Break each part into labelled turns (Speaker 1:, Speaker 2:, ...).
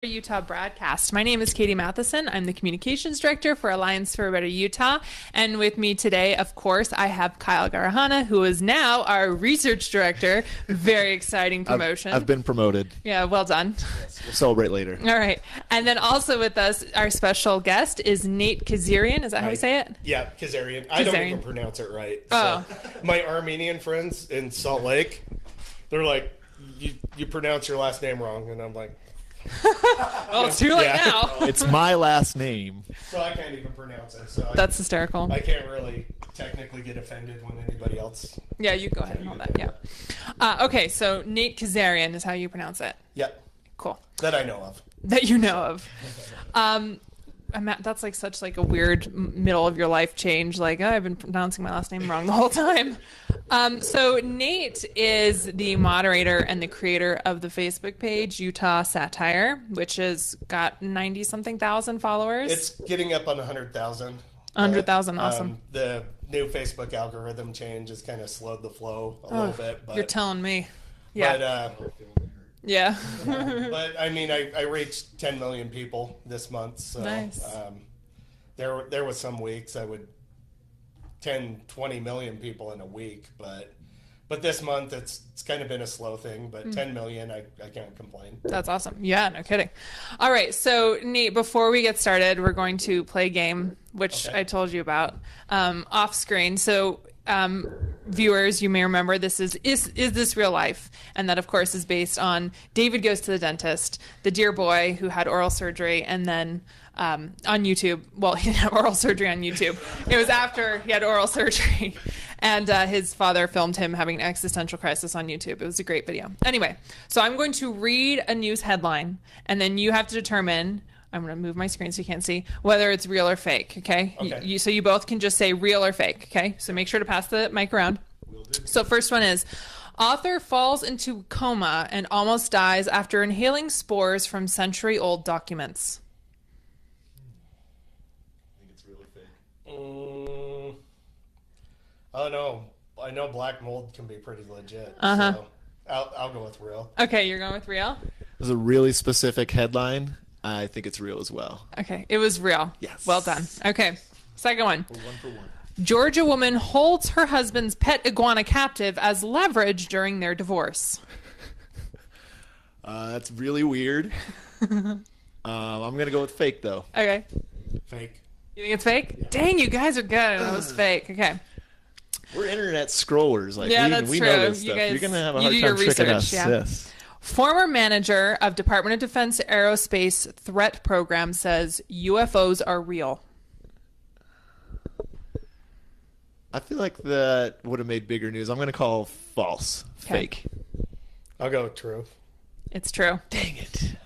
Speaker 1: Utah broadcast. My name is Katie Matheson. I'm the communications director for Alliance for a Better Utah. And with me today, of course, I have Kyle Garahana, who is now our research director. Very exciting promotion.
Speaker 2: I've been promoted.
Speaker 1: Yeah, well done.
Speaker 2: Yes, we'll celebrate later.
Speaker 1: All right. And then also with us, our special guest is Nate Kazarian. Is that how you say it?
Speaker 3: Yeah, Kazarian. I don't even pronounce it right.
Speaker 1: Oh.
Speaker 3: So my Armenian friends in Salt Lake, they're like, you pronounce your last name wrong. And I'm like...
Speaker 1: Well, it's too late now.
Speaker 2: It's my last name.
Speaker 3: So I can't even pronounce it. So
Speaker 1: That's hysterical.
Speaker 3: I can't really technically get offended when anybody else...
Speaker 1: Yeah, you go ahead and hold that. Yeah. Okay, so Nate Kazarian is how you pronounce it.
Speaker 3: Yep.
Speaker 1: Cool.
Speaker 3: That I know of.
Speaker 1: That you know of. That's like such like a weird middle of your life change. Like, oh, I've been pronouncing my last name wrong the whole time. So Nate is the moderator and the creator of the Facebook page Utah Satire, which has got 90-something thousand followers.
Speaker 3: It's getting up on 100,000.
Speaker 1: 100,000, awesome.
Speaker 3: The new Facebook algorithm change has kind of slowed the flow a little bit. But,
Speaker 1: you're telling me. Yeah.
Speaker 3: But,
Speaker 1: yeah.
Speaker 3: But I mean, I reached 10 million people this month. So
Speaker 1: nice.
Speaker 3: There was some weeks I would 10, 20 million people in a week, but this month it's kind of been a slow thing, but 10 million, I can't complain.
Speaker 1: That's awesome. Yeah, no kidding. All right. So Nate, before we get started, we're going to play a game, which I told you about, off screen. So, viewers, you may remember this is this real life? And that, of course, is based on David Goes to the Dentist, the dear boy who had oral surgery and then on YouTube. Well, he didn't have oral surgery on YouTube. It was after he had oral surgery. And his father filmed him having an existential crisis on YouTube. It was a great video. Anyway, so I'm going to read a news headline, and then you have to determine... I'm going to move my screen so you can't see whether it's real or fake, okay? So you both can just say real or fake, okay? So make sure to pass the mic around. So first one is, author falls into coma and almost dies after inhaling spores from century-old documents.
Speaker 2: I think it's really fake.
Speaker 3: Oh, no. I know black mold can be pretty legit.
Speaker 1: Uh-huh.
Speaker 3: So I'll go with real.
Speaker 1: Okay, you're going with real?
Speaker 2: There's a really specific headline. I think it's real as well.
Speaker 1: Okay, it was real.
Speaker 2: Yes.
Speaker 1: Well done. Okay, second one.
Speaker 2: We're 1 for 1.
Speaker 1: Georgia woman holds her husband's pet iguana captive as leverage during their divorce.
Speaker 2: That's really weird. I'm going to go with fake, though.
Speaker 1: Okay.
Speaker 3: Fake.
Speaker 1: You think it's fake? Yeah. Dang, you guys are good. That was fake. Okay.
Speaker 2: We're internet scrollers. Like,
Speaker 1: that's
Speaker 2: we
Speaker 1: true.
Speaker 2: know this
Speaker 1: You
Speaker 2: stuff.
Speaker 1: guys,
Speaker 2: You're going to have a
Speaker 1: you
Speaker 2: hard
Speaker 1: do
Speaker 2: time
Speaker 1: your
Speaker 2: tricking
Speaker 1: research,
Speaker 2: us.
Speaker 1: yeah.
Speaker 2: Yes.
Speaker 1: Former manager of Department of Defense Aerospace Threat Program says UFOs are real.
Speaker 2: I feel like that would have made bigger news. I'm going to call false.
Speaker 1: Okay.
Speaker 2: Fake.
Speaker 3: I'll go with true.
Speaker 1: It's true.
Speaker 2: Dang it.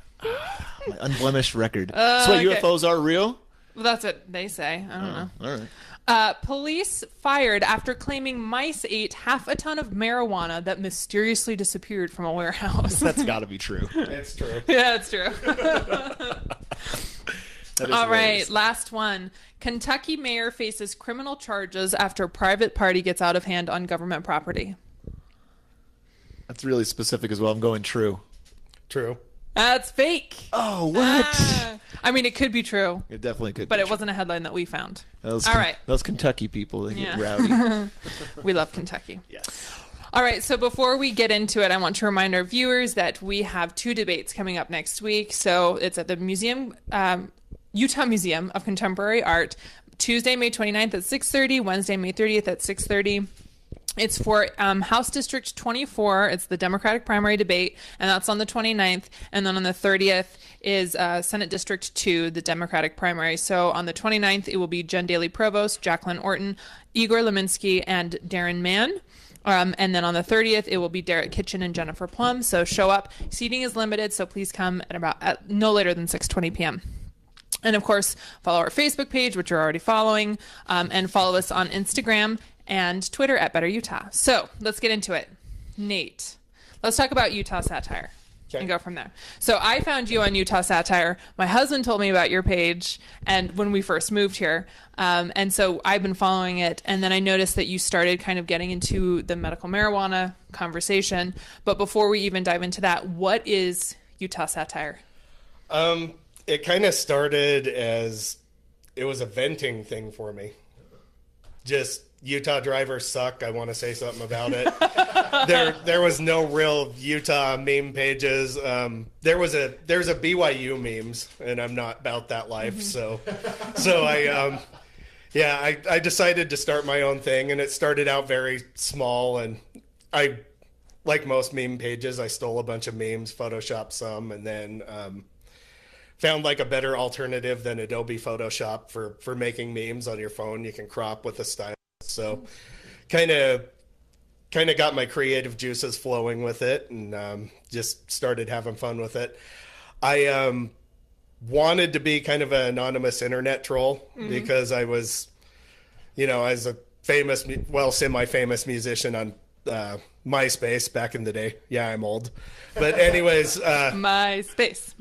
Speaker 2: My unblemished record. So
Speaker 1: okay.
Speaker 2: UFOs are real?
Speaker 1: Well, that's what they say. I don't know.
Speaker 2: All right.
Speaker 1: Police fired after claiming mice ate half a ton of marijuana that mysteriously disappeared from a warehouse.
Speaker 2: That's got to be true.
Speaker 3: It's true.
Speaker 1: Yeah, it's true. All right,
Speaker 2: hilarious.
Speaker 1: last one. Kentucky mayor faces criminal charges after private party gets out of hand on government property.
Speaker 2: That's really specific as well. I'm going true.
Speaker 3: True.
Speaker 1: That's fake.
Speaker 2: Oh, what?
Speaker 1: I mean, it could be true,
Speaker 2: It definitely could
Speaker 1: but
Speaker 2: be
Speaker 1: it wasn't a headline that we found.
Speaker 2: Those
Speaker 1: All right.
Speaker 2: Those Kentucky people, they
Speaker 1: Yeah.
Speaker 2: get rowdy.
Speaker 1: We love Kentucky.
Speaker 2: Yes.
Speaker 1: All right, so before we get into it, I want to remind our viewers that we have 2 debates coming up next week. So it's at the museum, Utah Museum of Contemporary Art, Tuesday, May 29th at 6:30, Wednesday, May 30th at 6:30. It's for House District 24. It's the Democratic primary debate, and that's on the 29th. And then on the 30th is Senate District 2, the Democratic primary. So on the 29th, it will be Jen Daly Provost, Jacqueline Orton, Igor Leminski, and Darren Mann. And then on the 30th, it will be Derek Kitchen and Jennifer Plum. So show up. Seating is limited, so please come at no later than 6:20 p.m. And of course, follow our Facebook page, which you're already following, and follow us on Instagram and Twitter at Better Utah. So let's get into it. Nate, let's talk about Utah Satire and go from there. So I found you on Utah Satire. My husband told me about your page and when we first moved here. And so I've been following it. And then I noticed that you started kind of getting into the medical marijuana conversation. But before we even dive into that, what is Utah Satire?
Speaker 3: It kind of started as it was a venting thing for me. Just Utah drivers suck. I want to say something about it. There was no real Utah meme pages. There's a BYU memes, and I'm not about that life. So I decided to start my own thing, and it started out very small. And I, like most meme pages, I stole a bunch of memes, photoshopped some, and then found like a better alternative than Adobe Photoshop for making memes on your phone. You can crop with a stylus. So kind of got my creative juices flowing with it, and just started having fun with it. I wanted to be kind of an anonymous internet troll because I was, as a semi-famous musician on MySpace back in the day. Yeah, I'm old. But anyways.
Speaker 1: MySpace.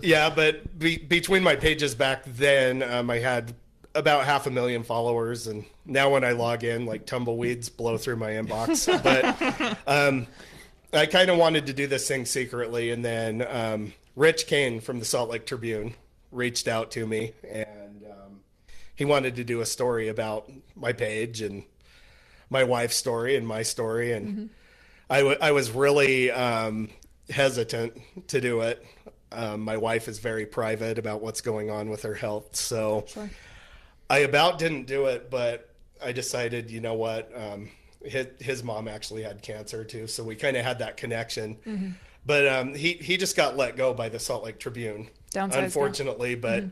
Speaker 3: Yeah, but between my pages back then, I had about 500,000 followers, and now when I log in, like tumbleweeds blow through my inbox. But I kind of wanted to do this thing secretly, and then Rich Kane from the Salt Lake Tribune reached out to me, and he wanted to do a story about my page and my wife's story and my story, and I was really hesitant to do it. My wife is very private about what's going on with her health, so sure. I about didn't do it, but I decided, you know what, his mom actually had cancer too, so we kind of had that connection. But he just got let go by the Salt Lake Tribune, unfortunately. But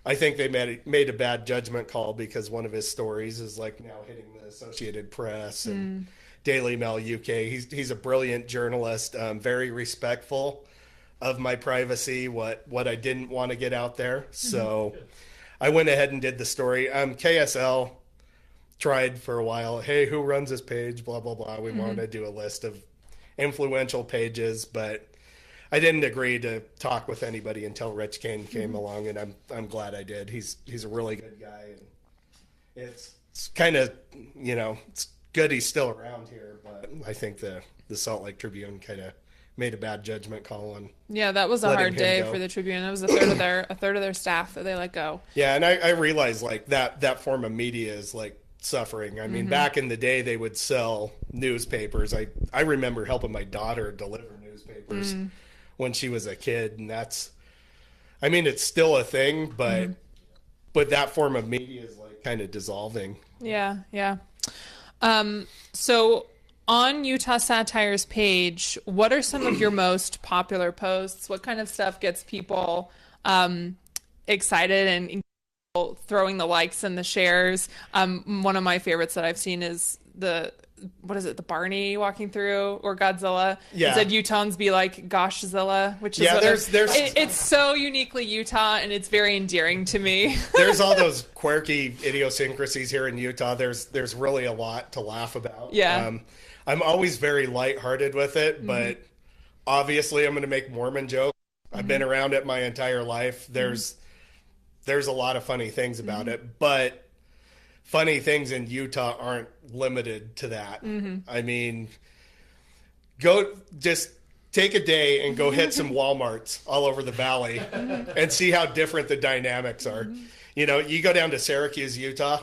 Speaker 3: I think they made a bad judgment call because one of his stories is like now hitting the Associated Press and Daily Mail UK. He's a brilliant journalist, very respectful of my privacy, what I didn't want to get out there. So I went ahead and did the story. KSL tried for a while. Hey, who runs this page? Blah, blah, blah. We want to do a list of influential pages, but I didn't agree to talk with anybody until Rich Kane came along, and I'm glad I did. He's a really good guy, and it's kind of, it's good he's still around here, but I think the Salt Lake Tribune kind of made a bad judgment call on.
Speaker 1: Yeah, that was a hard day for the Tribune. It was a third of their staff that they let go.
Speaker 3: Yeah, and I realized like that form of media is like suffering. I mean, back in the day, they would sell newspapers. I remember helping my daughter deliver newspapers when she was a kid, and it's still a thing, but that form of media is like kind of dissolving.
Speaker 1: Yeah. So on Utah Satire's page, what are some of your most popular posts? What kind of stuff gets people excited and throwing the likes and the shares? One of my favorites that I've seen is the Barney walking through, or Godzilla. Yeah. It said Utahns be like Goshzilla, which is it's so uniquely Utah, and it's very endearing to me.
Speaker 3: There's all those quirky idiosyncrasies here in Utah. There's really a lot to laugh about.
Speaker 1: Yeah.
Speaker 3: I'm always very lighthearted with it, but obviously I'm going to make Mormon jokes. I've been around it my entire life. There's a lot of funny things about it, but funny things in Utah aren't limited to that. I mean, just take a day and go hit some Walmarts all over the valley and see how different the dynamics are. You go down to Syracuse, Utah,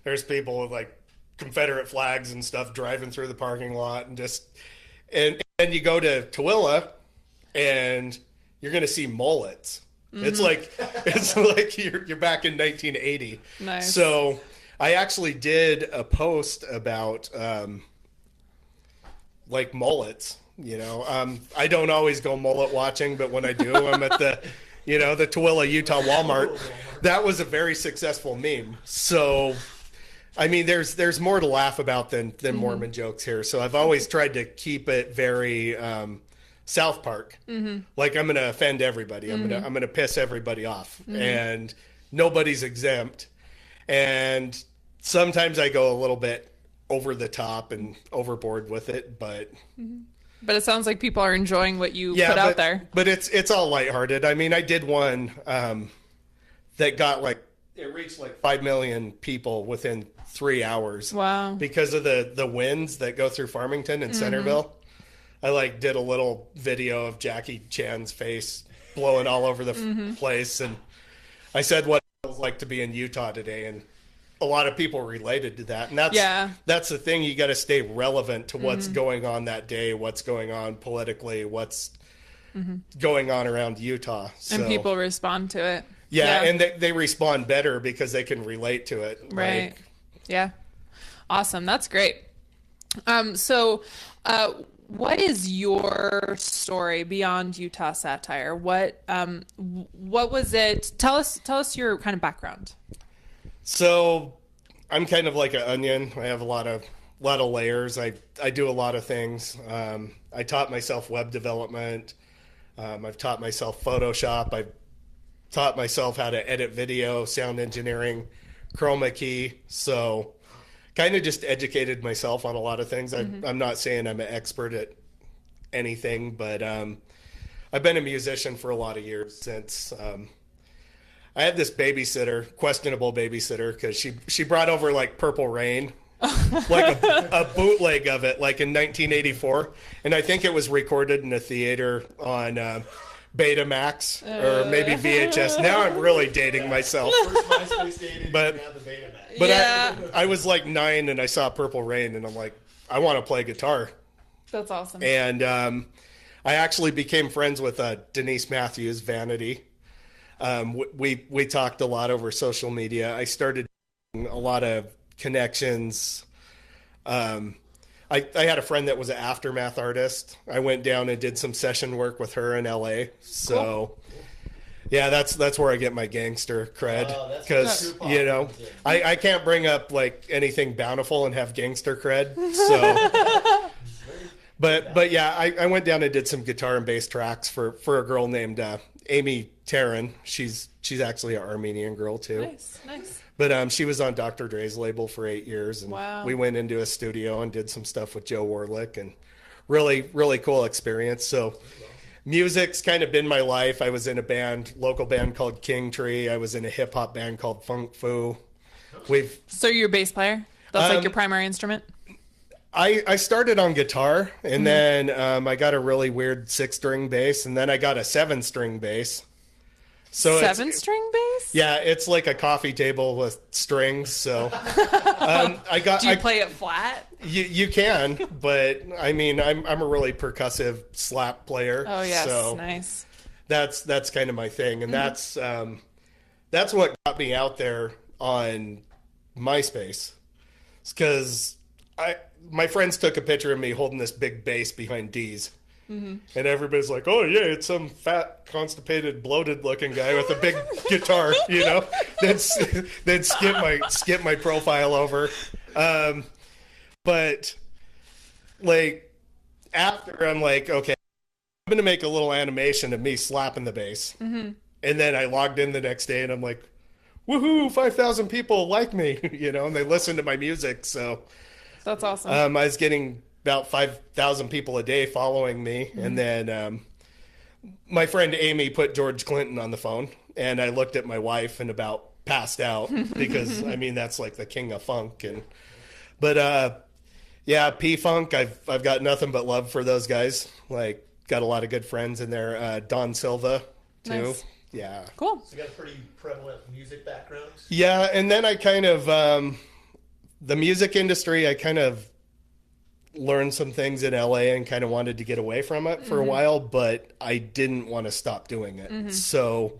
Speaker 3: there's people with like Confederate flags and stuff driving through the parking lot, and then you go to Tooele and you're going to see mullets. It's like you're back in 1980.
Speaker 1: Nice.
Speaker 3: So I actually did a post about like mullets. I don't always go mullet watching, but when I do, I'm at the Tooele, Utah Walmart. That was a very successful meme. So I mean, there's more to laugh about than Mormon jokes here. So I've always tried to keep it very South Park. Like I'm going to offend everybody. I'm going to piss everybody off, and nobody's exempt. And sometimes I go a little bit over the top and overboard with it, but
Speaker 1: it sounds like people are enjoying what you put out there.
Speaker 3: But it's all lighthearted. I mean, I did one that got it reached like 5 million people within 3 hours.
Speaker 1: Wow.
Speaker 3: Because of the winds that go through Farmington and Centerville. I did a little video of Jackie Chan's face blowing all over the place. And I said what it was like to be in Utah today, and a lot of people related to that. And that's the thing. You got to stay relevant to what's going on that day, what's going on politically, what's going on around Utah. So,
Speaker 1: and people respond to it.
Speaker 3: Yeah, and they respond better because they can relate to it.
Speaker 1: Right. Yeah. Awesome. That's great. So what is your story beyond Utah Satire? What was it? Tell us your kind of background.
Speaker 3: So I'm kind of like an onion. I have a lot of layers. I do a lot of things. I taught myself web development. I've taught myself Photoshop. I've taught myself how to edit video, sound engineering, chroma key. So kind of just educated myself on a lot of things. I'm not saying I'm an expert at anything, but I've been a musician for a lot of years since I had this babysitter, questionable babysitter, because she brought over like Purple Rain, like a bootleg of it, like in 1984, and I think it was recorded in a theater on Betamax or maybe VHS. Now I'm really dating myself. But I was like 9 and I saw Purple Rain and I'm like, I want to play guitar.
Speaker 1: That's awesome.
Speaker 3: And I actually became friends with Denise Matthews, Vanity. We talked a lot over social media. I started doing a lot of connections. I had a friend that was an aftermath artist. I went down and did some session work with her in LA. So, cool. Yeah, that's where I get my gangster cred, because I can't bring up like anything bountiful and have gangster cred. So, but yeah, I went down and did some guitar and bass tracks for a girl named Amy Taryn. She's actually an Armenian girl too.
Speaker 1: Nice.
Speaker 3: But she was on Dr. Dre's label for 8 years, and we went into a studio and did some stuff with Joe Warlick, and really cool experience. So music's kind of been my life. I was in a local band called King Tree. I was in a hip hop band called Funk Fu.
Speaker 1: So you're a bass player? That's like your primary instrument?
Speaker 3: I started on guitar, and then I got a really weird 6-string bass, and then I got a 7-string bass. So
Speaker 1: 7-string bass?
Speaker 3: Yeah, it's like a coffee table with strings. So
Speaker 1: Do you play it flat?
Speaker 3: You can, but I mean, I'm a really percussive slap player.
Speaker 1: Oh yes,
Speaker 3: so
Speaker 1: nice.
Speaker 3: That's kind of my thing, and that's what got me out there on MySpace. Because my friends took a picture of me holding this big bass behind D's. And everybody's like, oh yeah, it's some fat, constipated, bloated-looking guy with a big guitar, Then skip my profile over. But like after, I'm like, okay, I'm gonna make a little animation of me slapping the bass, and then I logged in the next day, and I'm like, woohoo, 5,000 people like me, and they listen to my music, so
Speaker 1: that's awesome.
Speaker 3: I was getting about 5,000 people a day following me. And then my friend Amy put George Clinton on the phone, and I looked at my wife and about passed out because I mean, that's like the king of funk. But yeah, P-Funk, I've got nothing but love for those guys. Like, got a lot of good friends in there. Don Silva too.
Speaker 1: Nice.
Speaker 3: Yeah.
Speaker 1: Cool.
Speaker 2: So you got a pretty prevalent music background?
Speaker 3: Yeah, and then I kind of the music industry, I kind of learned some things in LA and kind of wanted to get away from it for a while, but I didn't want to stop doing it. So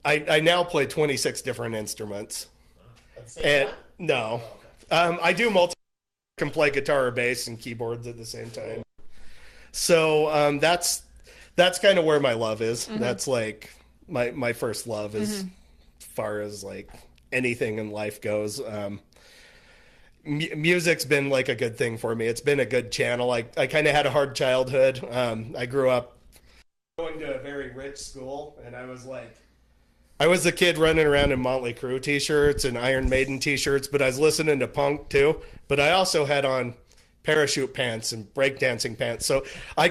Speaker 3: I now play 26 different instruments. No. I do can play guitar or bass and keyboards at the same time. So that's kind of where my love is. That's like my first love as far as like anything in life goes. Music's been like a good thing for me. It's been a good channel. I kind of had a hard childhood. I grew up going to a very rich school, and I was the kid running around in Motley Crue t-shirts and Iron Maiden t-shirts, but I was listening to punk too. But I also had on parachute pants and breakdancing pants. So I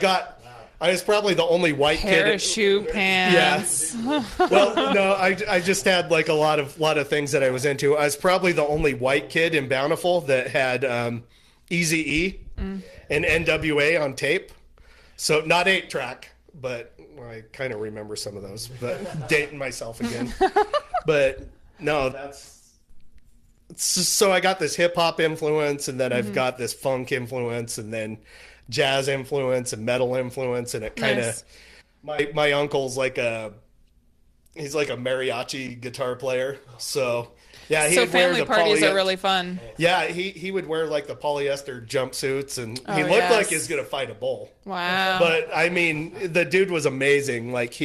Speaker 3: was probably the only white
Speaker 1: parachute pants.
Speaker 3: Yeah. Well, no, I just had like a lot of things that I was into. I was probably the only white kid in Bountiful that had Eazy-E and NWA on tape. So not 8-track. but I kind of remember some of those, but dating myself again. But no, so I got this hip hop influence, and then I've got this funk influence, and then jazz influence and metal influence, and it kind of my uncle's he's like a mariachi guitar player, so yeah.
Speaker 1: So family parties are really fun.
Speaker 3: Yeah, he would wear like the polyester jumpsuits, and he looked like he was gonna fight a bull.
Speaker 1: Wow!
Speaker 3: But I mean, the dude was amazing. Like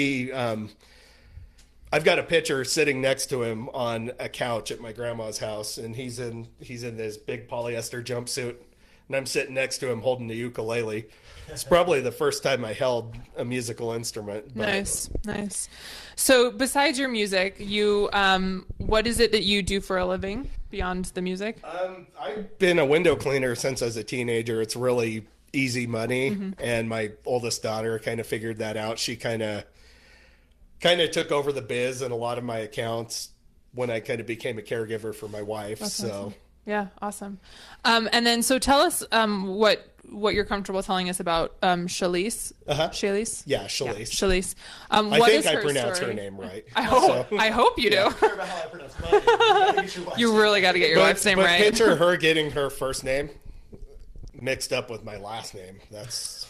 Speaker 3: I've got a picture sitting next to him on a couch at my grandma's house, and he's in this big polyester jumpsuit, and I'm sitting next to him holding the ukulele. It's probably the first time I held a musical instrument. But...
Speaker 1: Nice. So besides your music, you what is it that you do for a living beyond the music?
Speaker 3: I've been a window cleaner since I was a teenager. It's really easy money, and my oldest daughter kind of figured that out. She kind of took over the biz and a lot of my accounts when I kind of became a caregiver for my wife.
Speaker 1: That's
Speaker 3: so
Speaker 1: awesome. Yeah, awesome. And then so tell us what you're comfortable telling us about Shalise. Shalise?
Speaker 3: Yeah, Shalise.
Speaker 1: Yeah, Shalise.
Speaker 3: I think I pronounced her name right.
Speaker 1: I hope you do.
Speaker 2: I don't care about how I pronounce my name.
Speaker 1: You really got to get your wife's name right.
Speaker 3: Picture her getting her first name mixed up with my last name. That's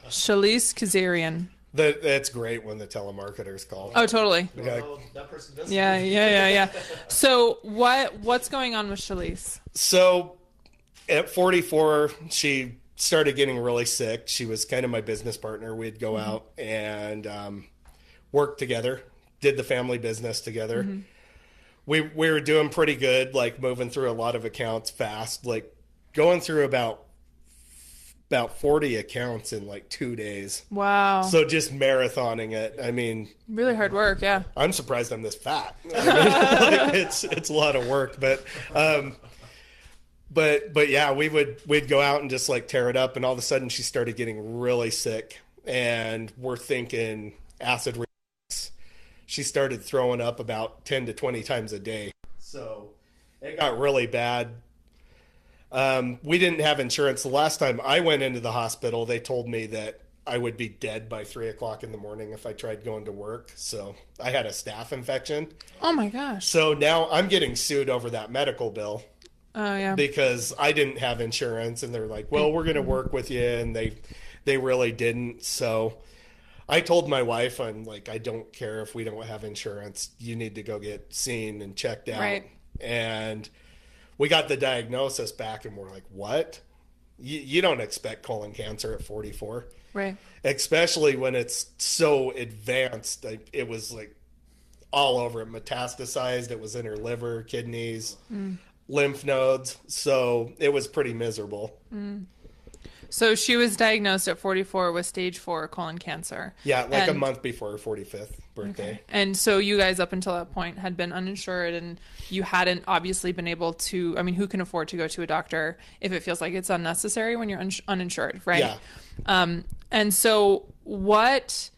Speaker 1: Shalise Kazarian.
Speaker 3: That's great when the telemarketers call.
Speaker 1: Oh, totally.
Speaker 2: Well, that person does.
Speaker 1: Yeah. So what's going on with Shalise?
Speaker 3: So at 44, she started getting really sick. She was kind of my business partner. We'd go out and work together, did the family business together. We were doing pretty good, like moving through a lot of accounts fast, like going through about 40 accounts in like 2 days.
Speaker 1: Wow.
Speaker 3: So just marathoning it. I mean,
Speaker 1: really hard work. Yeah.
Speaker 3: I'm surprised I'm this fat. I mean, it's a lot of work, but yeah, we'd go out and just like tear it up, and all of a sudden she started getting really sick, and we're thinking acid reflux. She started throwing up about 10 to 20 times a day. So it got really bad. We didn't have insurance. The last time I went into the hospital, they told me that I would be dead by 3:00 in the morning if I tried going to work. So I had a staph infection.
Speaker 1: Oh my gosh.
Speaker 3: So now I'm getting sued over that medical bill.
Speaker 1: Oh yeah.
Speaker 3: Because I didn't have insurance, and they're like, well, we're going to work with you. And they really didn't. So I told my wife, I'm like, I don't care if we don't have insurance. You need to go get seen and checked out.
Speaker 1: Right.
Speaker 3: And we got the diagnosis back, and we're like, what? You don't expect colon cancer at 44.
Speaker 1: Right.
Speaker 3: Especially when it's so advanced. Like, it was like all over it, metastasized. It was in her liver, kidneys, lymph nodes. So it was pretty miserable.
Speaker 1: So she was diagnosed at 44 with stage 4 colon cancer.
Speaker 3: Yeah, like a month before her 45th birthday.
Speaker 1: Okay. And so you guys up until that point had been uninsured, and you hadn't obviously been able to, I mean, who can afford to go to a doctor if it feels like it's unnecessary when you're uninsured, right?
Speaker 3: Yeah.
Speaker 1: And so what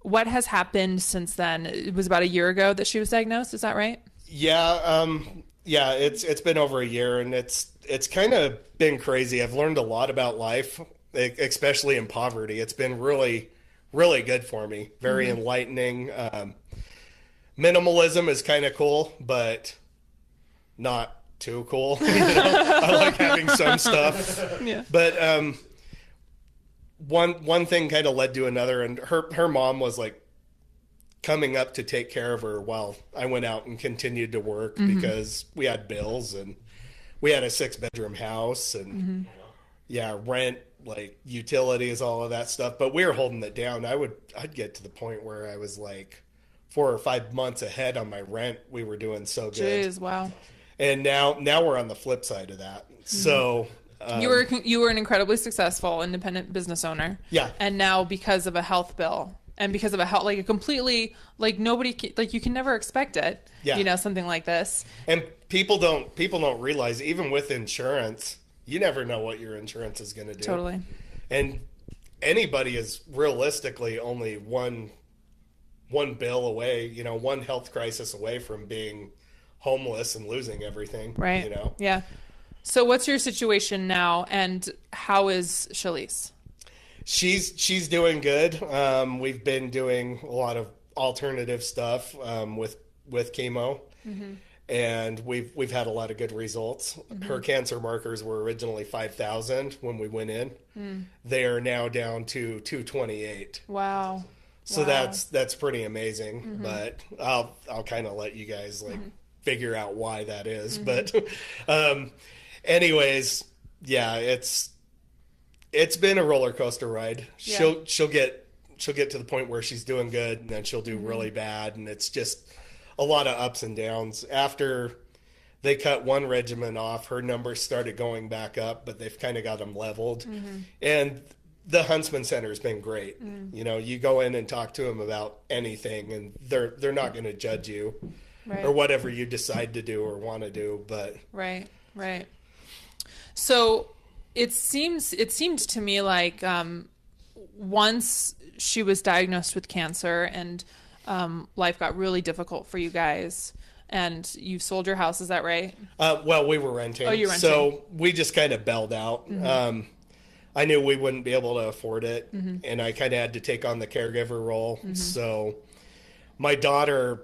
Speaker 1: has happened since then? It was about a year ago that she was diagnosed, is that right?
Speaker 3: Yeah, it's been over a year, and it's kind of been crazy. I've learned a lot about life, especially in poverty. It's been really, really good for me. Very enlightening. Minimalism is kind of cool, but not too cool. I like having some stuff.
Speaker 1: Yeah.
Speaker 3: But one thing kind of led to another, and her mom was like coming up to take care of her while I went out and continued to work because we had bills, and we had a 6-bedroom house, and rent, like utilities, all of that stuff. But we were holding it down. I'd get to the point where I was like 4 or 5 months ahead on my rent. We were doing so good.
Speaker 1: Jeez, wow.
Speaker 3: And now we're on the flip side of that. So
Speaker 1: you were an incredibly successful independent business owner.
Speaker 3: Yeah.
Speaker 1: And now because of a health bill and because of a health, like a completely, like nobody, like you can never expect it.
Speaker 3: Yeah.
Speaker 1: You know, something like this.
Speaker 3: And people don't realize, even with insurance, you never know what your insurance is going to do.
Speaker 1: Totally.
Speaker 3: And anybody is realistically only one bill away, one health crisis away from being homeless and losing everything.
Speaker 1: Right. Yeah. So what's your situation now, and how is Shalise?
Speaker 3: She's doing good. We've been doing a lot of alternative stuff with chemo, and we've had a lot of good results. Her cancer markers were originally 5,000 when we went in. They are now down to 228.
Speaker 1: Wow.
Speaker 3: So
Speaker 1: Wow.
Speaker 3: that's pretty amazing. But I'll kind of let you guys figure out why that is. But anyways, yeah, it's been a roller coaster ride.
Speaker 1: Yeah.
Speaker 3: She'll get to the point where she's doing good, and then she'll do really bad, and it's just a lot of ups and downs. After they cut one regimen off, her numbers started going back up, but they've kind of got them leveled. And the Huntsman Center has been great. You know, you go in and talk to them about anything, and they're not going to judge you
Speaker 1: Right.
Speaker 3: or whatever you decide to do or want to do. But
Speaker 1: Right. Right. So it seemed to me like once she was diagnosed with cancer and life got really difficult for you guys, and you sold your house. Is that right?
Speaker 3: well, we were renting.
Speaker 1: Oh, you were renting.
Speaker 3: So we just kind of bailed out. I knew we wouldn't be able to afford it, and I kind of had to take on the caregiver role. So my daughter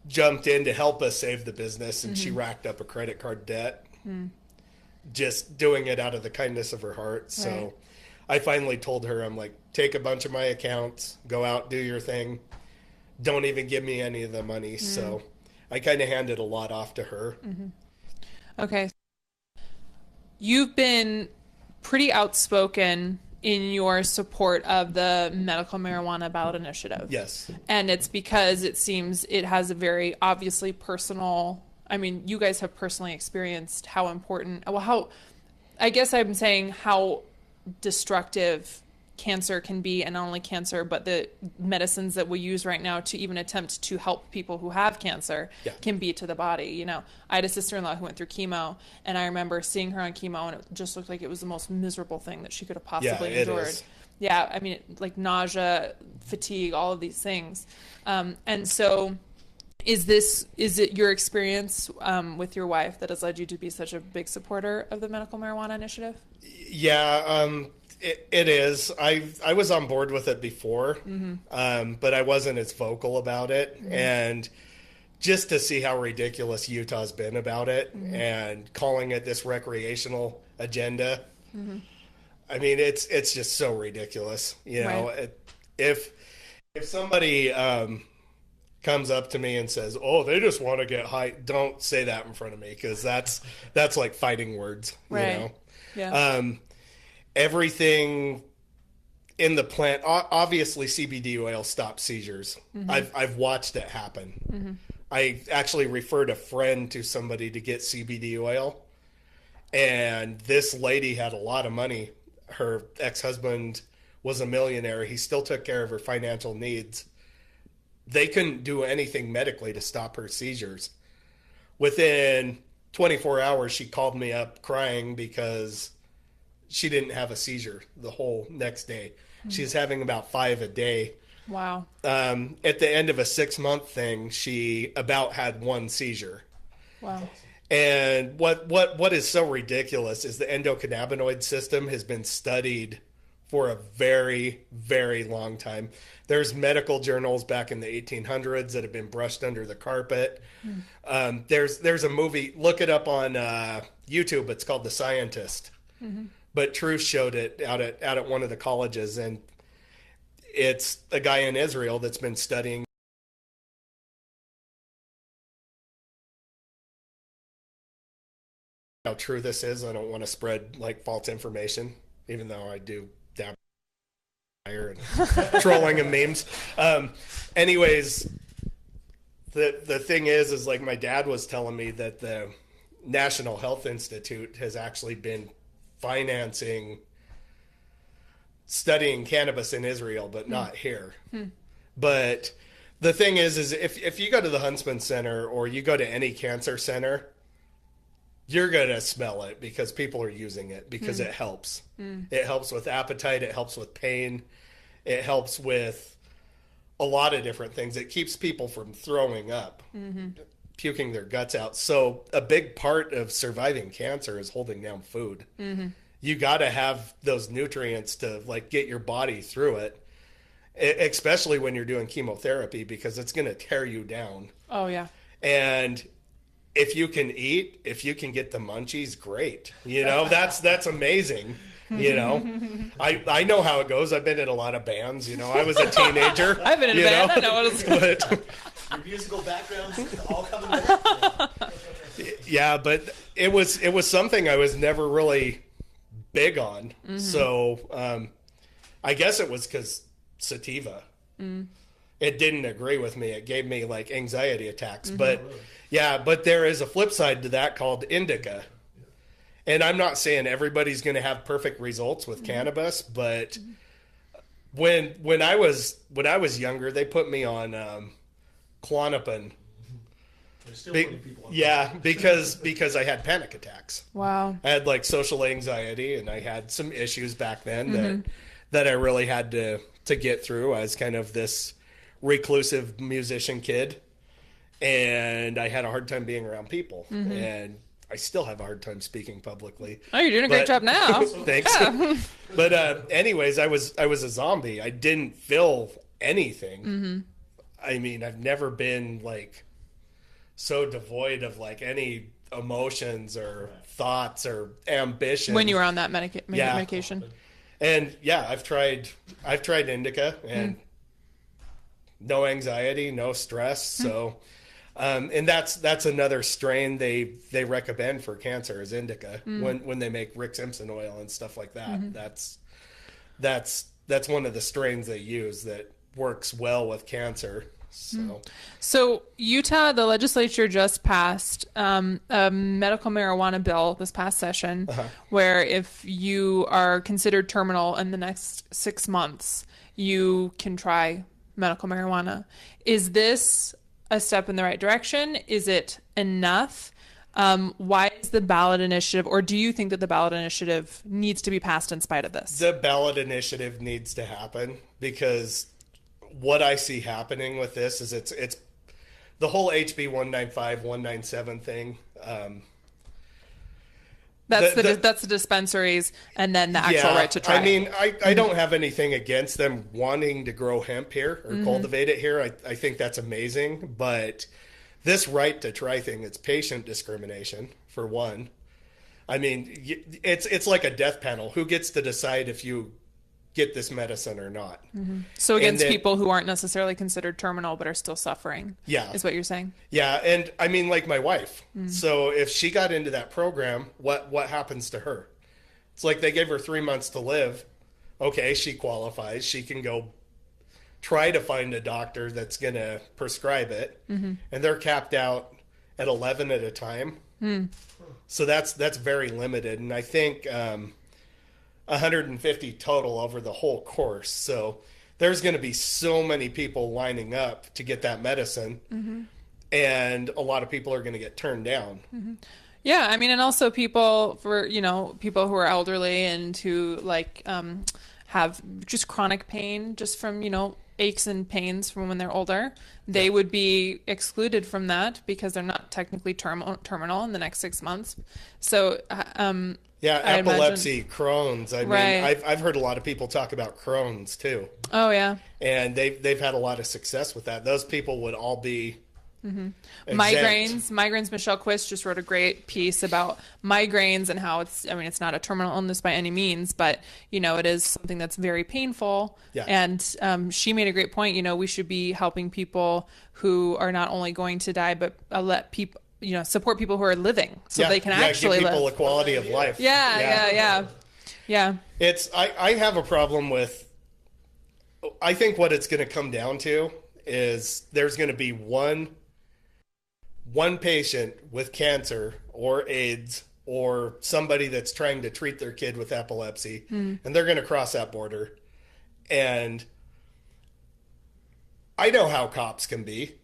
Speaker 3: jumped in to help us save the business, and she racked up a credit card debt, just doing it out of the kindness of her heart. So
Speaker 1: Right.
Speaker 3: I finally told her, I'm like, take a bunch of my accounts, go out, do your thing. Don't even give me any of the money. So I kind of handed a lot off to her.
Speaker 1: Okay. You've been pretty outspoken in your support of the medical marijuana ballot initiative.
Speaker 3: Yes.
Speaker 1: And it's because it seems it has a very obviously personal, I mean, you guys have personally experienced how important, well, how, I guess I'm saying how destructive cancer can be, and not only cancer, but the medicines that we use right now to even attempt to help people who have cancer can be to the body. You know, I had a sister-in-law who went through chemo, and I remember seeing her on chemo, and it just looked like it was the most miserable thing that she could have possibly endured.
Speaker 3: Is.
Speaker 1: Yeah, I mean, like nausea, fatigue, all of these things. And so is it your experience with your wife that has led you to be such a big supporter of the medical marijuana initiative?
Speaker 3: Yeah, it is. I was on board with it before, but I wasn't as vocal about it. And just to see how ridiculous Utah's been about it and calling it this recreational agenda, I mean, it's just so ridiculous. You know,
Speaker 1: Right.
Speaker 3: If somebody comes up to me and says, "Oh, they just want to get high," don't say that in front of me, because that's like fighting words.
Speaker 1: Right.
Speaker 3: You know.
Speaker 1: Yeah.
Speaker 3: Everything in the plant, obviously CBD oil stops seizures. I've watched it happen. I actually referred a friend to somebody to get CBD oil, and this lady had a lot of money. Her ex-husband was a millionaire. He still took care of her financial needs. They couldn't do anything medically to stop her seizures. Within 24 hours, she called me up crying because she didn't have a seizure the whole next day. She's having about 5 a day.
Speaker 1: Wow.
Speaker 3: At the end of a 6-month thing, she about had 1 seizure.
Speaker 1: Wow.
Speaker 3: And what is so ridiculous is the endocannabinoid system has been studied for a very, very long time. There's medical journals back in the 1800s that have been brushed under the carpet. There's a movie, look it up on YouTube. It's called The Scientist. But Truth showed it out at one of the colleges, and it's a guy in Israel that's been studying how true this is. I don't want to spread like false information, even though I do dab and trolling and memes. Anyways, the thing is like my dad was telling me that the National Health Institute has actually been financing studying cannabis in Israel, but not here. But the thing is if you go to the Huntsman Center or you go to any cancer center, you're going to smell it because people are using it because it helps. It helps with appetite. It helps with pain. It helps with a lot of different things. It keeps people from throwing up, puking their guts out. So a big part of surviving cancer is holding down food. you got to have those nutrients to like get your body through it, especially when you're doing chemotherapy, because it's going to tear you down.
Speaker 1: Oh yeah.
Speaker 3: And if you can eat, if you can get the munchies, great. You know, that's amazing. You know, I know how it goes. I've been in a lot of bands. You know, I was a teenager.
Speaker 1: I've been in a band. I know what it's
Speaker 3: but,
Speaker 4: Your musical backgrounds all coming back.
Speaker 3: yeah, but it was something I was never really big on. So I guess it was because sativa. It didn't agree with me. It gave me like anxiety attacks. But yeah, but there is a flip side to that called indica. And I'm not saying everybody's going to have perfect results with cannabis, but when I was younger, they put me on Klonopin.
Speaker 4: There's still plenty of people on
Speaker 3: Yeah, because I had panic attacks.
Speaker 1: Wow.
Speaker 3: I had like social anxiety, and I had some issues back then that I really had to get through as kind of this reclusive musician kid, and I had a hard time being around people, and I still have a hard time speaking publicly.
Speaker 1: Oh, you're doing a great job now.
Speaker 3: Thanks. But anyways, I was a zombie. I didn't feel anything. I mean, I've never been like so devoid of like any emotions or thoughts or ambition.
Speaker 1: When you were on that medication.
Speaker 3: And yeah, I've tried indica and no anxiety, no stress. So, and that's another strain they recommend for cancer is indica when they make Rick Simpson oil and stuff like that. That's one of the strains they use that works well with cancer.
Speaker 1: So Utah, the legislature just passed a medical marijuana bill this past session, where if you are considered terminal in the next 6 months, you can try medical marijuana. Is this a step in the right direction? Is it enough? Why is the ballot initiative, or do you think that the ballot initiative needs to be passed in spite of this?
Speaker 3: The ballot initiative needs to happen because what I see happening with this is it's the whole HB 195, 197 thing.
Speaker 1: That's the dispensaries and then the actual right to try.
Speaker 3: I mean, I don't have anything against them wanting to grow hemp here or cultivate it here. I think that's amazing. But this right to try thing, it's patient discrimination, for one. I mean, it's like a death panel. Who gets to decide if you get this medicine or not?
Speaker 1: So against people who aren't necessarily considered terminal but are still suffering, is what you're saying?
Speaker 3: Yeah, and I mean, like my wife. So if she got into that program, what happens to her? It's like they gave her 3 months to live. Okay, she qualifies. She can go try to find a doctor that's going to prescribe it, and they're capped out at 11 at a time. So that's very limited, and I think 150 total over the whole course. So there's going to be so many people lining up to get that medicine, and a lot of people are going to get turned down.
Speaker 1: Yeah, I mean, and also people who are elderly and who like have just chronic pain just from aches and pains from when they're older, they would be excluded from that because they're not technically terminal in the next 6 months. So
Speaker 3: yeah,
Speaker 1: I
Speaker 3: epilepsy,
Speaker 1: imagine.
Speaker 3: Crohn's. I mean, I've heard a lot of people talk about Crohn's too.
Speaker 1: Oh yeah.
Speaker 3: And they've had a lot of success with that. Those people would all be
Speaker 1: migraines. Michelle Quist just wrote a great piece about migraines and how it's not a terminal illness by any means, but it is something that's very painful.
Speaker 3: Yeah.
Speaker 1: And she made a great point. We should be helping people who are not only going to die, but let people support people who are living so they can actually
Speaker 3: give people
Speaker 1: live.
Speaker 3: a quality of life.
Speaker 1: Yeah.
Speaker 3: It's I have a problem with. I think what it's going to come down to is there's going to be one patient with cancer or AIDS or somebody that's trying to treat their kid with epilepsy, and they're going to cross that border. And I know how cops can be.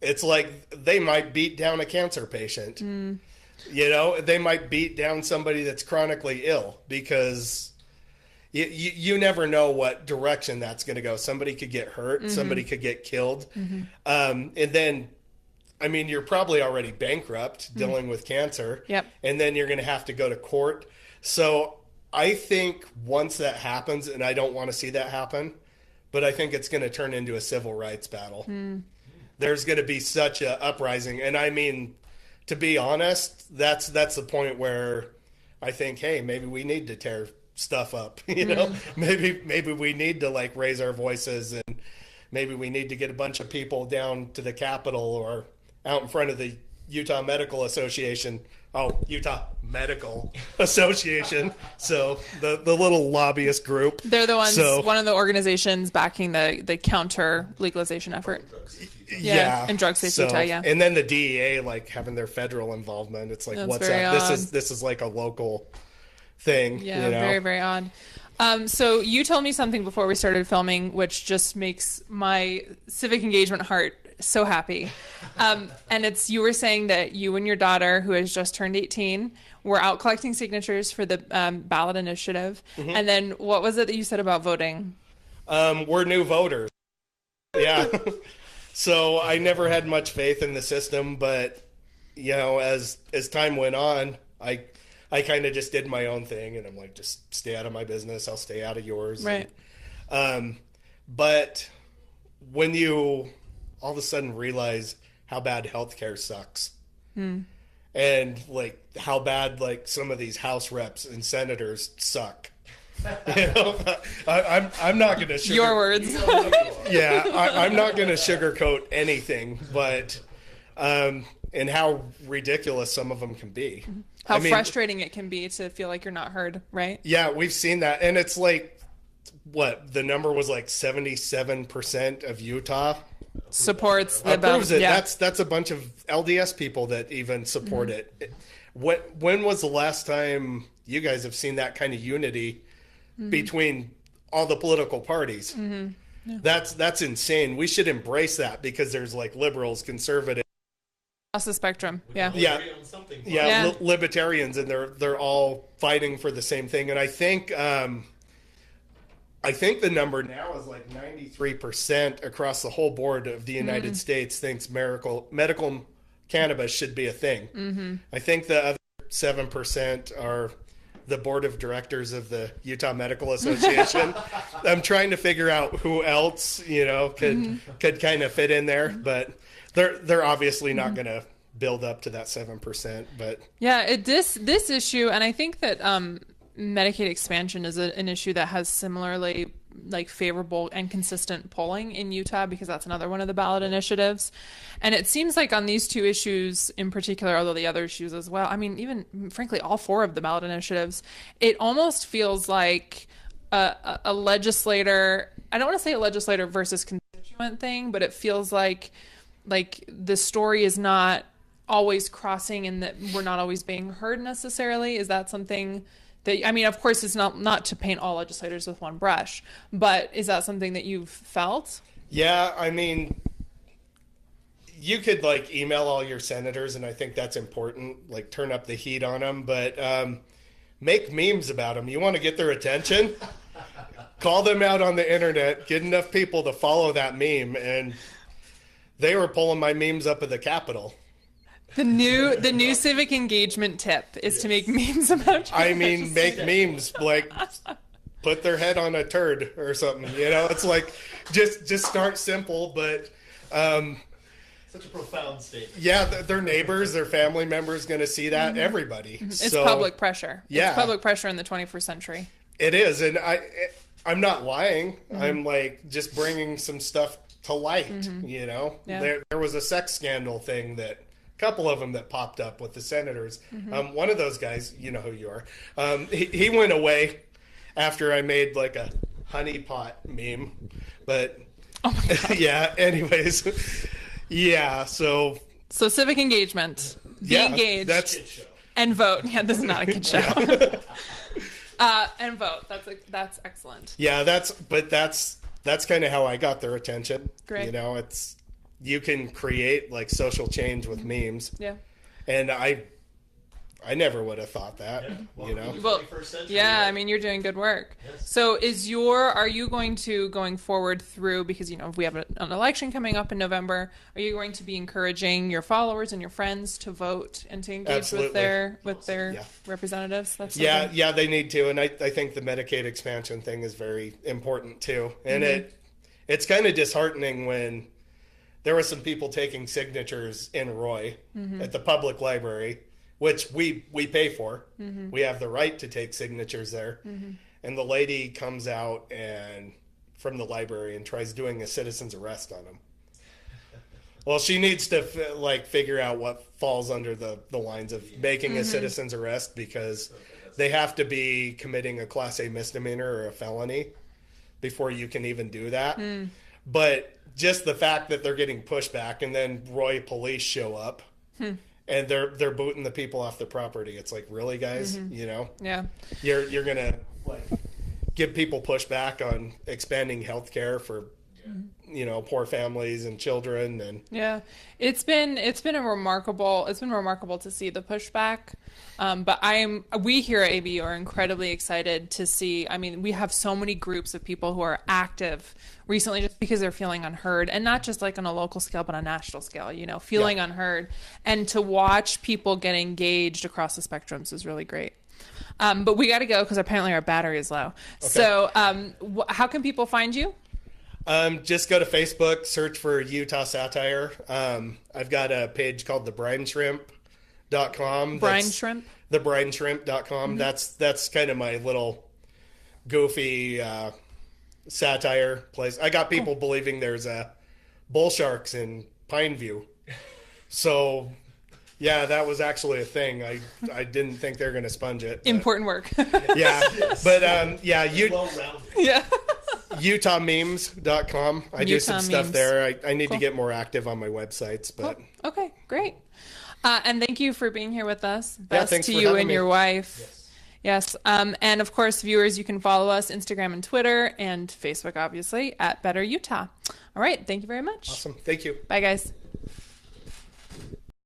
Speaker 3: It's like they might beat down a cancer patient. They might beat down somebody that's chronically ill because you never know what direction that's going to go. Somebody could get hurt. Somebody could get killed. And then, I mean, you're probably already bankrupt dealing with cancer.
Speaker 1: Yep.
Speaker 3: And then you're going to have to go to court. So I think once that happens, and I don't want to see that happen, but I think it's going to turn into a civil rights battle. There's going to be such a uprising. And I mean, to be honest, that's the point where I think, hey, maybe we need to tear stuff up. You know, maybe we need to like raise our voices, and maybe we need to get a bunch of people down to the Capitol or out in front of the Utah Medical Association. Oh, Utah Medical Association. So the little lobbyist group.
Speaker 1: They're the ones, one of the organizations backing the counter legalization effort.
Speaker 3: Yeah.
Speaker 1: And Drug Safety Utah, yeah.
Speaker 3: And then the DEA like having their federal involvement. It's like,
Speaker 1: That's
Speaker 3: what's
Speaker 1: very
Speaker 3: up?
Speaker 1: odd.
Speaker 3: This is like a local thing.
Speaker 1: Yeah,
Speaker 3: you know?
Speaker 1: very, very odd. So you told me something before we started filming, which just makes my civic engagement heart so happy. And you were saying that you and your daughter, who has just turned 18, were out collecting signatures for the ballot initiative. And then what was it that you said about voting?
Speaker 3: We're new voters. Yeah. So I never had much faith in the system, but you know, as time went on, I kind of just did my own thing, and I'm like, just stay out of my business. I'll stay out of yours.
Speaker 1: Right.
Speaker 3: But when you all of a sudden realize how bad healthcare sucks, and like how bad like some of these House reps and senators suck. You know, I'm not going to
Speaker 1: Your words.
Speaker 3: Yeah, I'm not going to sugarcoat anything, but and how ridiculous some of them can be.
Speaker 1: How frustrating it can be to feel like you're not heard, right?
Speaker 3: Yeah, we've seen that. And it's like, what, the number was like 77% of Utah
Speaker 1: Supports the
Speaker 3: approves it.
Speaker 1: Yeah.
Speaker 3: That's a bunch of LDS people that even support it. When was the last time you guys have seen that kind of unity between all the political parties? Yeah. That's insane. We should embrace that, because there's like liberals, conservatives,
Speaker 1: Across the spectrum. Yeah.
Speaker 3: Libertarians, and they're all fighting for the same thing. And I think the number now is like 93% across the whole board of the United States thinks medical cannabis should be a thing. I think the other 7% are the board of directors of the Utah Medical Association. I'm trying to figure out who else, you know, could kind of fit in there, but they're obviously not going to build up to that 7%. But
Speaker 1: yeah, this issue, and I think that Medicaid expansion is an issue that has similarly like favorable and consistent polling in Utah, because that's another one of the ballot initiatives. And it seems like on these two issues in particular, although the other issues as well, I mean, even frankly, all four of the ballot initiatives, it almost feels like a legislator, I don't want to say a legislator versus constituent thing, but it feels like the story is not always crossing, and that we're not always being heard necessarily. Is that something that, I mean, of course, it's not to paint all legislators with one brush, but is that something that you've felt?
Speaker 3: Yeah, I mean, you could like email all your senators, and I think that's important, like turn up the heat on them, but make memes about them. You want to get their attention? Call them out on the internet, get enough people to follow that meme, and they were pulling my memes up at the Capitol.
Speaker 1: The new civic engagement tip is to make memes about.
Speaker 3: I mean, make memes, like put their head on a turd or something. You know, it's like just start simple, but
Speaker 4: such a profound statement.
Speaker 3: Yeah, their neighbors, their family members, going to see that. Everybody.
Speaker 1: It's public pressure.
Speaker 3: Yeah,
Speaker 1: it's public pressure in the 21st century.
Speaker 3: It is, and I'm not lying. I'm like just bringing some stuff to light. You know, there was a sex scandal thing that. Couple of them that popped up with the senators. One of those guys, you know who you are. He went away after I made like a honey pot meme, but yeah. Anyways, yeah. So
Speaker 1: civic engagement, be engaged, and vote. Yeah, this is not a kid show. And vote. That's excellent.
Speaker 3: Yeah, that's kind of how I got their attention.
Speaker 1: Great.
Speaker 3: You know, you can create like social change with memes.
Speaker 1: Yeah.
Speaker 3: And I never would have thought that, you know?
Speaker 1: Well,
Speaker 4: 21st century,
Speaker 1: yeah,
Speaker 4: right?
Speaker 1: I mean, you're doing good work.
Speaker 4: Yes.
Speaker 1: So are you going to, going forward through, because, you know, we have an election coming up in November, are you going to be encouraging your followers and your friends to vote and to engage
Speaker 3: Absolutely.
Speaker 1: with their
Speaker 3: Yeah.
Speaker 1: representatives? That's
Speaker 3: Yeah,
Speaker 1: something-
Speaker 3: yeah, they need to. And I think the Medicaid expansion thing is very important too. And it's kind of disheartening when there were some people taking signatures in Roy at the public library, which we pay for. We have the right to take signatures there. And the lady comes out and from the library and tries doing a citizen's arrest on him. Well, she needs to figure out what falls under the lines of making a citizen's arrest, because they have to be committing a Class A misdemeanor or a felony before you can even do that. But just the fact that they're getting pushback, and then Roy police show up and they're booting the people off the property. It's like, really, guys? You know,
Speaker 1: Yeah.
Speaker 3: you're gonna like give people pushback on expanding health care for you know, poor families and children. And
Speaker 1: Yeah, it's been remarkable to see the pushback. But we here at ABU are incredibly excited to see. I mean, we have so many groups of people who are active recently just because they're feeling unheard, and not just like on a local scale, but on a national scale, you know, feeling unheard. And to watch people get engaged across the spectrums is really great. But we got to go because apparently our battery is low. Okay. So how can people find you?
Speaker 3: Just go to Facebook, search for Utah Satire. I've got a page called thebrinesshrimp.com.
Speaker 1: Brine Shrimp?
Speaker 3: Thebrinesshrimp.com. That's kind of my little goofy satire place. I got people believing there's bull sharks in Pineview. So, yeah, that was actually a thing. I didn't think they were going to sponge it.
Speaker 1: Important work.
Speaker 3: Yeah. But, yeah,
Speaker 4: Well-rounded.
Speaker 1: Yeah.
Speaker 3: UtahMemes.com. I do some stuff
Speaker 1: Memes.
Speaker 3: there. I need to get more active on my websites, but
Speaker 1: Okay, great. And thank you for being here with us. Best
Speaker 3: thanks
Speaker 1: to
Speaker 3: for
Speaker 1: you
Speaker 3: having
Speaker 1: and
Speaker 3: me.
Speaker 1: your wife. Yes. And of course, viewers, you can follow us Instagram and Twitter and Facebook, obviously, at Better Utah. All right. Thank you very much.
Speaker 3: awesome. Thank you.
Speaker 1: Bye, guys.